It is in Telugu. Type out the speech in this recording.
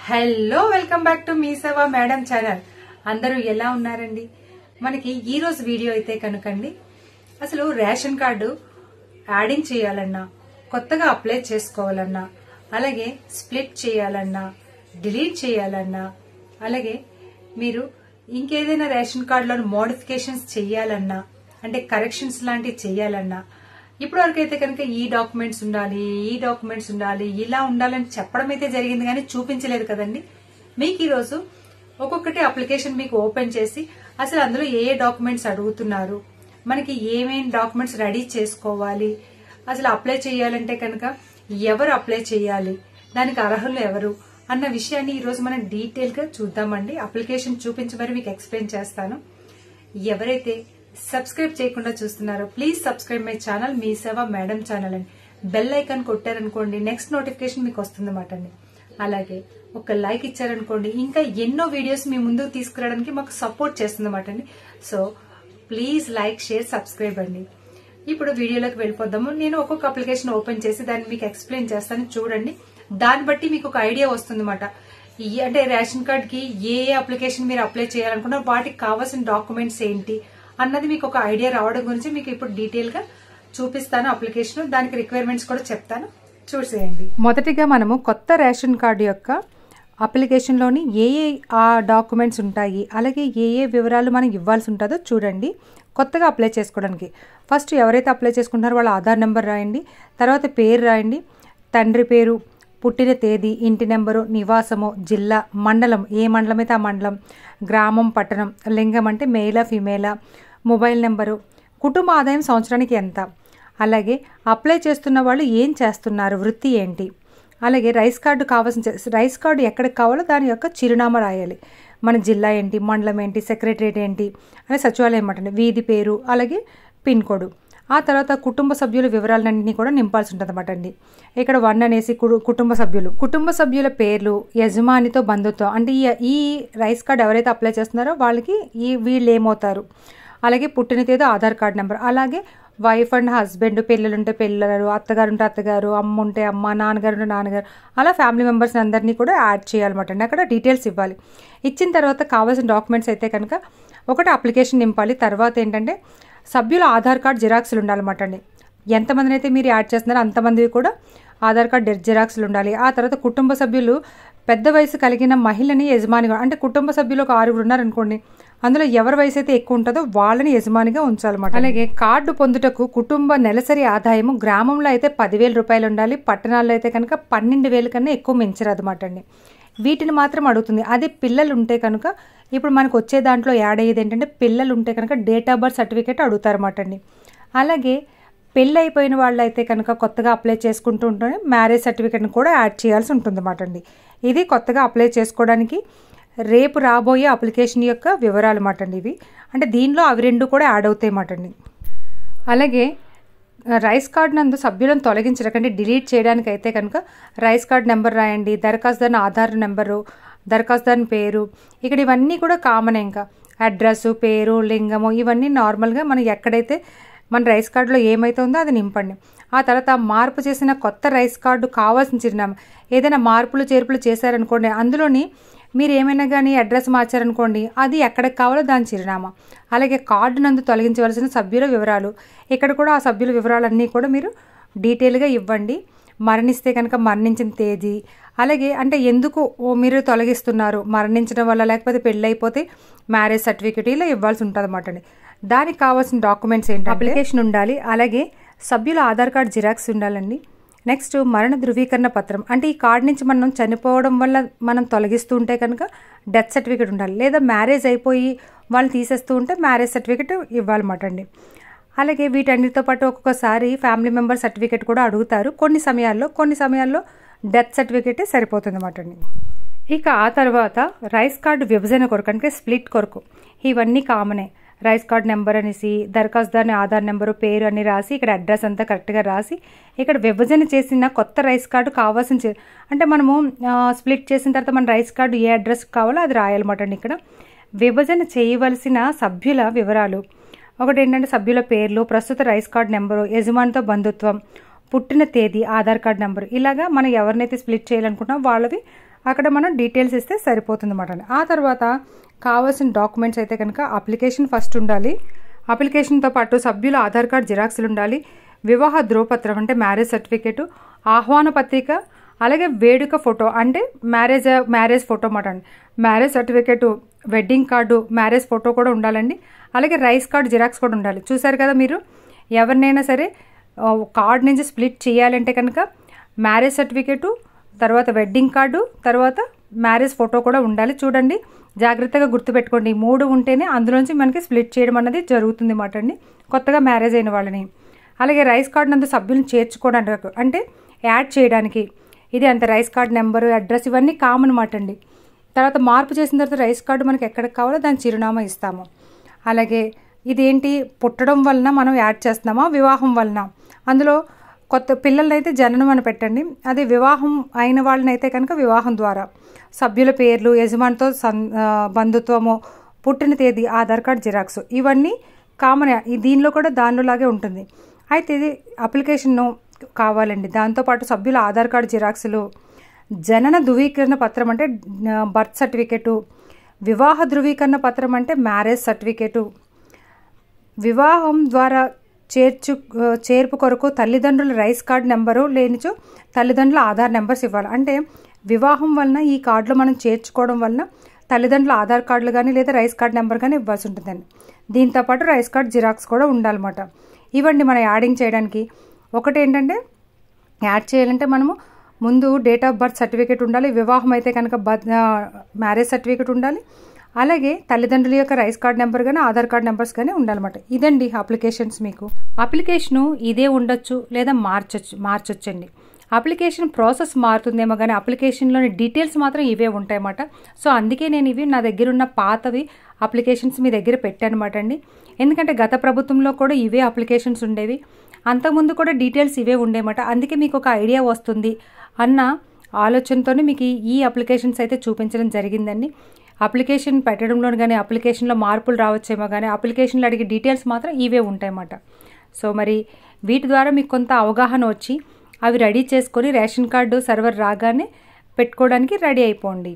Hello welcome back to me సేవ మేడం ఛానల్. అందరూ ఎలా ఉన్నారండి? మనకి ఈ రోజు వీడియో అయితే కనుకండి, అసలు రేషన్ కార్డు యాడింగ్ చేయాలన్నా, కొత్తగా అప్లై చేసుకోవాలన్నా, అలాగే స్ప్లిట్ చేయాలన్నా, డిలీట్ చేయాలన్నా, అలాగే మీరు ఇంకేదైనా రేషన్ కార్డులో మోడిఫికేషన్స్ చేయాలన్నా, అంటే కరెక్షన్స్ లాంటివి చేయాలన్నా, ఇప్పటి వరకు అయితే కనుక ఈ డాక్యుమెంట్స్ ఉండాలి ఇలా ఉండాలని చెప్పడం అయితే జరిగింది కానీ చూపించలేదు కదండి. మీకు ఈ రోజు ఒక్కొక్కటి అప్లికేషన్ మీకు ఓపెన్ చేసి అసలు అందులో ఏ డాక్యుమెంట్స్ అడుగుతున్నారు, మనకి ఏమేం డాక్యుమెంట్స్ రెడీ చేసుకోవాలి, అసలు అప్లై చేయాలంటే కనుక ఎవరు అప్లై చేయాలి, దానికి అర్హులు ఎవరు అన్న విషయాన్ని ఈ రోజు మనం డీటెయిల్ గా చూద్దామండి. అప్లికేషన్ చూపించి మరి మీకు ఎక్స్ప్లెయిన్ చేస్తాను. ఎవరైతే సబ్స్క్రైబ్ చేయకుండా చూస్తున్నారో ప్లీజ్ సబ్స్క్రైబ్ మై ఛానల్ మీ సేవ మేడం ఛానల్ అండి. బెల్ ఐకాన్ కొట్టారనుకోండి నెక్స్ట్ నోటిఫికేషన్ మీకు వస్తుందన్నమాట అండి. అలాగే ఒక లైక్ ఇచ్చారనుకోండి ఇంకా ఎన్నో వీడియోస్ మీ ముందుకు తీసుకురావడానికి మాకు సపోర్ట్ చేస్తుందన్నమాట అండి. So please like, share, subscribe అండి. ఇప్పుడు వీడియోలోకి వెళ్ళిపోదాము. నేను ఒక్కొక్క అప్లికేషన్ ఓపెన్ చేసి దాన్ని మీకు ఎక్స్ప్లెయిన్ చేస్తాను, చూడండి. దాన్ని బట్టి మీకు ఒక ఐడియా వస్తుందన్నమాట. అంటే రేషన్ కార్డ్ కి ఏ అప్లికేషన్ మీరు అప్లై చేయాలనుకున్నారు, వాటికి కావాల్సిన డాక్యుమెంట్స్ ఏంటి అన్నది మీకు ఒక ఐడియా రావడం గురించి మీకు ఇప్పుడు డీటెయిల్ గా చూపిస్తాను. అప్లికేషన్ దానికి రిక్వైర్మెంట్స్ కూడా చెప్తాను, చూసేయండి. మొదటిగా మనము కొత్త రేషన్ కార్డు యొక్క అప్లికేషన్ లోని ఏ డాక్యుమెంట్స్ ఉంటాయి, అలాగే ఏ వివరాలు మనం ఇవ్వాల్సి ఉంటుందో చూడండి. కొత్తగా అప్లై చేసుకోవడానికి ఫస్ట్ ఎవరైతే అప్లై చేసుకుంటున్నారో వాళ్ళ ఆధార్ నెంబర్ రాయండి, తర్వాత పేరు రాయండి, తండ్రి పేరు, పుట్టిన తేదీ, ఇంటి నెంబరు, నివాసము, జిల్లా, మండలం, ఏ మండలం అయితే ఆ మండలం, గ్రామం, పట్టణం, లింగం అంటే మేలా ఫీమేలా, మొబైల్ నెంబరు, కుటుంబ ఆదాయం సంవత్సరానికి ఎంత, అలాగే అప్లై చేస్తున్న వాళ్ళు ఏం చేస్తున్నారు, వృత్తి ఏంటి, అలాగే రైస్ కార్డు కావాల్సిన రైస్ కార్డు ఎక్కడికి కావాలో దాని యొక్క చిరునామా రాయాలి, మన జిల్లా ఏంటి, మండలం ఏంటి, సెక్రటరేట్ ఏంటి అని సచివాలయం అంటే వీధి పేరు, అలాగే పిన్ కోడ్. ఆ తర్వాత కుటుంబ సభ్యుల వివరాలన్నింటినీ కూడా నింపాల్సి ఉంటుంది అన్నమాట అండి. ఇక్కడ 1 అనేసి కుటుంబ సభ్యుల పేర్లు, యజమానితో బంధుత్వం, అంటే ఈ రైస్ కార్డ్ ఎవరైతే అప్లై చేస్తున్నారో వాళ్ళకి వీళ్ళు ఏమవుతారు, అలాగే పుట్టిన తేదీ, ఆధార్ కార్డ్ నెంబర్, అలాగే వైఫ్ అండ్ హస్బెండ్, పిల్లలుంటే పిల్లలు, అత్తగారు ఉంటే అత్తగారు, అమ్మ ఉంటే అమ్మ, నాన్నగారు ఉంటే నాన్నగారు, అలా ఫ్యామిలీ మెంబర్స్ అందరినీ కూడా యాడ్ చేయాలన్నమాట అండి. అక్కడ డీటెయిల్స్ ఇవ్వాలి. ఇచ్చిన తర్వాత కావాల్సిన డాక్యుమెంట్స్ అయితే కనుక ఒకటి అప్లికేషన్ నింపాలి. తర్వాత ఏంటంటే సభ్యుల ఆధార్ కార్డ్ జిరాక్స్లు ఉండాలన్నమాట అండి. ఎంతమందిని అయితే మీరు యాడ్ చేస్తున్నారో అంతమందివి కూడా ఆధార్ కార్డ్ జిరాక్స్లు ఉండాలి. ఆ తర్వాత కుటుంబ సభ్యులు పెద్ద వయసు కలిగిన మహిళని యజమానిగా, అంటే కుటుంబ సభ్యులు ఒక 6 ఉన్నారనుకోండి, అందులో ఎవరి వయసు అయితే ఎక్కువ ఉంటుందో వాళ్ళని యజమానిగా ఉంచాలన్నమాట. అలాగే కార్డు పొందుటకు కుటుంబ నెలసరి ఆదాయము గ్రామంలో అయితే 10,000 రూపాయలు ఉండాలి, పట్టణాల్లో అయితే కనుక 12,000 కన్నా ఎక్కువ మించరాదు అన్నమాట అండి. వీటిని మాత్రం అడుగుతుంది. అదే పిల్లలు ఉంటే కనుక ఇప్పుడు మనకు వచ్చే దాంట్లో యాడ్ అయ్యేది ఏంటంటే పిల్లలు ఉంటే కనుక డేట్ ఆఫ్ బర్త్ సర్టిఫికేట్ అడుగుతారన్నమాట అండి. అలాగే పెళ్ళి అయిపోయిన వాళ్ళు అయితే కనుక కొత్తగా అప్లై చేసుకుంటూ ఉంటేనే మ్యారేజ్ సర్టిఫికేట్ని కూడా యాడ్ చేయాల్సి ఉంటుంది అన్నమాట అండి. ఇది కొత్తగా అప్లై చేసుకోవడానికి రేపు రాబోయే అప్లికేషన్ యొక్క వివరాలు అన్నమాట అండి ఇవి. అంటే దీనిలో అవి 2 కూడా యాడ్ అవుతాయి అన్నమాట అండి. అలాగే రైస్ కార్డ్ నందు సభ్యులను తొలగించడానికి, డిలీట్ చేయడానికి అయితే కనుక రైస్ కార్డ్ నెంబర్ రాయండి, దరఖాస్తుదారుని ఆధార్ నెంబరు, దరఖాస్తుదారుని పేరు, ఇక్కడ ఇవన్నీ కూడా కామన్. ఇంకా అడ్రస్, పేరు, లింగము, ఇవన్నీ నార్మల్గా మనం ఎక్కడైతే మన రైస్ కార్డులో ఏమైతే ఉందో అది నింపండి. ఆ తర్వాత మార్పు చేసిన కొత్త రైస్ కార్డు కావాల్సిన చిరునామా, ఏదైనా మార్పులు చేర్పులు చేశారనుకోండి, అందులోని మీరు ఏమైనా కానీ అడ్రస్ మార్చారనుకోండి, అది ఎక్కడికి కావాలో దాని చిరునామా, అలాగే కార్డు నందు తొలగించవలసిన సభ్యుల వివరాలు, ఇక్కడ కూడా ఆ సభ్యుల వివరాలన్నీ కూడా మీరు డీటెయిల్గా ఇవ్వండి. మరణిస్తే కనుక మరణించిన తేదీ, అలాగే అంటే ఎందుకు మీరు తొలగిస్తున్నారు, మరణించడం వల్ల లేకపోతే పెళ్ళి అయిపోతే మ్యారేజ్ సర్టిఫికేట్ ఇలా ఇవ్వాల్సి ఉంటుంది అన్నమాట అండి. దానికి కావాల్సిన డాక్యుమెంట్స్ ఏంటి, అప్లికేషన్ ఉండాలి, అలాగే సభ్యుల ఆధార్ కార్డ్ జిరాక్స్ ఉండాలండి. నెక్స్ట్ మరణ ధృవీకరణ పత్రం, అంటే ఈ కార్డు నుంచి మనం చనిపోవడం వల్ల మనం తొలగిస్తూ ఉంటే కనుక డెత్ సర్టిఫికేట్ ఉండాలి, లేదా మ్యారేజ్ అయిపోయి వాళ్ళు తీసేస్తూ ఉంటే మ్యారేజ్ సర్టిఫికేట్ ఇవ్వాలన్నమాట అండి. అలాగే వీటన్నిటితో పాటు ఒక్కొక్కసారి ఫ్యామిలీ మెంబర్ సర్టిఫికేట్ కూడా అడుగుతారు. కొన్ని సమయాల్లో డెత్ సర్టిఫికేటే సరిపోతుంది అన్నమాట అండి. ఇక ఆ తర్వాత రైస్ కార్డు విభజన కొరకు, అంటే స్ప్లిట్ కొరకు ఇవన్నీ కామనే. రైస్ కార్డ్ నెంబర్ అనేసి, దరఖాస్తుదారుని ఆధార్ నెంబరు, పేరు అని రాసి, ఇక్కడ అడ్రస్ అంతా కరెక్ట్గా రాసి, ఇక్కడ విభజన చేసిన కొత్త రైస్ కార్డు కావాల్సిన అంటే మనము స్ప్లిట్ చేసిన తర్వాత మన రైస్ కార్డు ఏ అడ్రస్ కావాలో అది రాయాలన్నమాట అండి. ఇక్కడ విభజన చేయవలసిన సభ్యుల వివరాలు ఒకటి ఏంటంటే సభ్యుల పేర్లు, ప్రస్తుత రైస్ కార్డ్ నెంబరు, యజమానితో బంధుత్వం, పుట్టిన తేదీ, ఆధార్ కార్డ్ నెంబరు, ఇలాగా మనం ఎవరినైతే స్ప్లిట్ చేయాలనుకుంటున్నామో వాళ్ళవి అక్కడ మనం డీటెయిల్స్ ఇస్తే సరిపోతుంది అన్నమాట. ఆ తర్వాత కావాల్సిన డాక్యుమెంట్స్ అయితే కనుక అప్లికేషన్ ఫస్ట్ ఉండాలి. అప్లికేషన్తో పాటు సభ్యుల ఆధార్ కార్డ్ జిరాక్స్లు ఉండాలి, వివాహ ధ్రువపత్రం అంటే మ్యారేజ్ సర్టిఫికేటు, ఆహ్వాన పత్రిక, అలాగే వేడుక ఫోటో అంటే మ్యారేజ్ ఫోటో మాట అండి. Marriage certificate, wedding card, marriage photo కూడా ఉండాలండి. అలాగే రైస్ కార్డ్ జిరాక్స్ కూడా ఉండాలి. చూసారు కదా మీరు, ఎవరినైనా సరే కార్డ్ నుంచి స్ప్లిట్ చేయాలంటే కనుక మ్యారేజ్ సర్టిఫికేటు, తర్వాత వెడ్డింగ్ కార్డు, తర్వాత మ్యారేజ్ ఫోటో కూడా ఉండాలి. చూడండి, జాగ్రత్తగా గుర్తుపెట్టుకోండి. 3 ఉంటేనే అందులోంచి మనకి స్ప్లిట్ చేయడం అన్నది జరుగుతుంది అన్నమాట అండి, కొత్తగా మ్యారేజ్ అయిన వాళ్ళని. అలాగే రైస్ కార్డు నందు సభ్యులను చేర్చుకోవడానికి అంటే యాడ్ చేయడానికి ఇది అంత రైస్ కార్డ్ నెంబరు, అడ్రస్ ఇవన్నీ కామన్ మాట అండి. తర్వాత మార్పు చేసిన తర్వాత రైస్ కార్డు మనకి ఎక్కడికి కావాలో దాని చిరునామా ఇస్తాము. అలాగే ఇదేంటి, పుట్టడం వలన మనం యాడ్ చేస్తున్నామా, వివాహం వలన, అందులో కొత్త పిల్లలనైతే జననం అని పెట్టండి. అదే వివాహం అయిన వాళ్ళనైతే కనుక వివాహం ద్వారా, సభ్యుల పేర్లు, యజమానితో బంధుత్వము, పుట్టిన తేదీ, ఆధార్ కార్డ్ జిరాక్స్ ఇవన్నీ కామన్. దీనిలో కూడా దానిలోలాగే ఉంటుంది. అయితే ఇది అప్లికేషన్ కావాలండి. దాంతోపాటు సభ్యుల ఆధార్ కార్డు జిరాక్సులు, జనన ధృవీకరణ పత్రం అంటే బర్త్ సర్టిఫికేటు, వివాహ ధృవీకరణ పత్రం అంటే మ్యారేజ్ సర్టిఫికేటు, వివాహం ద్వారా చేర్పు కొరకు తల్లిదండ్రుల రైస్ కార్డు నెంబరు లేనిచో తల్లిదండ్రుల ఆధార్ నెంబర్స్ ఇవ్వాలి. అంటే వివాహం వలన ఈ కార్డులో మనం చేర్చుకోవడం వలన తల్లిదండ్రుల ఆధార్ కార్డులు కానీ లేదా రైస్ కార్డ్ నెంబర్ కానీ ఇవ్వాల్సి ఉంటుందండి. దీంతోపాటు రైస్ కార్డ్ జిరాక్స్ కూడా ఉండాలన్నమాట. ఇవ్వండి మనం యాడింగ్ చేయడానికి. ఒకటి ఏంటంటే, యాడ్ చేయాలంటే మనము ముందు డేట్ ఆఫ్ బర్త్ సర్టిఫికేట్ ఉండాలి, వివాహం అయితే కనుక మ్యారేజ్ సర్టిఫికేట్ ఉండాలి, అలాగే తల్లిదండ్రుల యొక్క రైస్ కార్డ్ నెంబర్ కానీ ఆధార్ కార్డ్ నెంబర్స్ కానీ ఉండాలన్నమాట. ఇదండి అప్లికేషన్స్. మీకు అప్లికేషను ఇదే ఉండొచ్చు లేదా మార్చొచ్చండి. అప్లికేషన్ ప్రాసెస్ మారుతుందేమో కానీ అప్లికేషన్లోని డీటెయిల్స్ మాత్రం ఇవే ఉంటాయన్నమాట. సో అందుకే నేను ఇవి నా దగ్గర ఉన్న పాతవి అప్లికేషన్స్ మీ దగ్గర పెట్టానమాట అండి. ఎందుకంటే గత ప్రభుత్వంలో కూడా ఇవే అప్లికేషన్స్ ఉండేవి, అంతకుముందు కూడా డీటెయిల్స్ ఇవే ఉండేమాట. అందుకే మీకు ఒక ఐడియా వస్తుంది అన్న ఆలోచనతోనే మీకు ఈ అప్లికేషన్స్ అయితే చూపించడం జరిగిందండి. అప్లికేషన్ పెట్టడంలో కానీ అప్లికేషన్లో మార్పులు రావచ్చేమో కానీ అప్లికేషన్లో అడిగే డీటెయిల్స్ మాత్రం ఇవే ఉంటాయన్నమాట. సో మరి వీటి ద్వారా మీకు కొంత అవగాహన వచ్చి అవి రెడీ చేసుకొని రేషన్ కార్డు సర్వర్ రాగానే పెట్టుకోవడానికి రెడీ అయిపోండి.